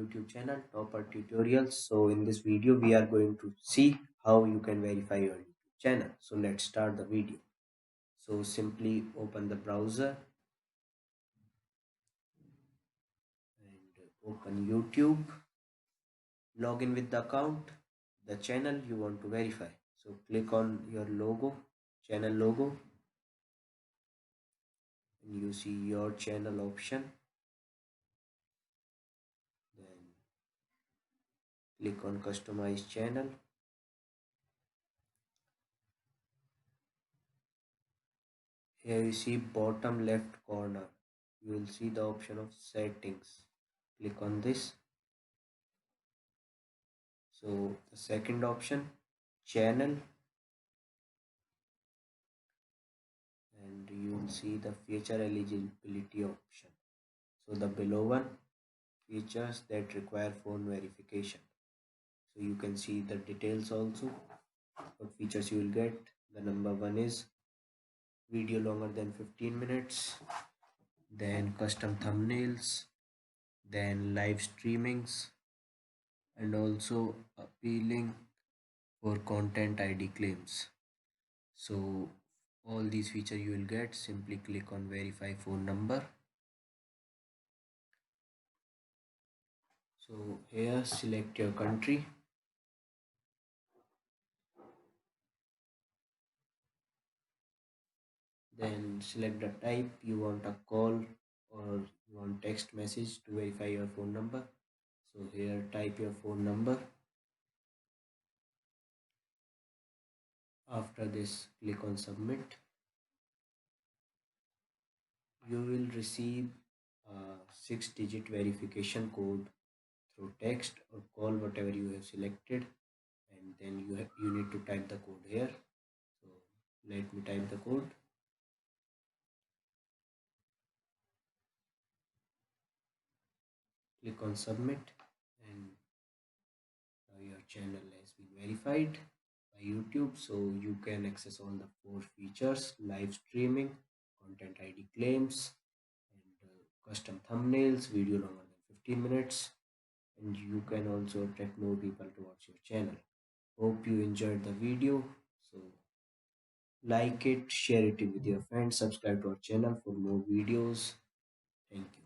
YouTube channel Toppr Tutorials. So in this video we are going to see how you can verify your YouTube channel. So let's start the video. So simply open the browser and open YouTube. Log in with the account, the channel you want to verify. So click on your logo, channel logo, and you see your channel option. Then click on customize channel. Here you see bottom left corner. You will see the option of settings. Click on this. So the second option, channel, and you will see the feature eligibility option. So the below one, features that require phone verification. So you can see the details also, what features you will get. The number one is video longer than 15 minutes, then custom thumbnails, then live streamings, and also appealing for content ID claims. So all these features you will get. Simply click on verify phone number. So here select your country, then select the type. You want a call or you want text message to verify your phone number. So here type your phone number. After this click on submit. You will receive a 6-digit verification code through text or call, whatever you have selected, and then you need to type the code here. So let me type the code. Click on submit, and now your channel has been verified by YouTube. So you can access all the 4 features: live streaming, content ID claims, and custom thumbnails, video longer than 15 minutes, and you can also attract more people towards your channel. Hope you enjoyed the video. So like it, share it with your friends, subscribe to our channel for more videos. Thank you.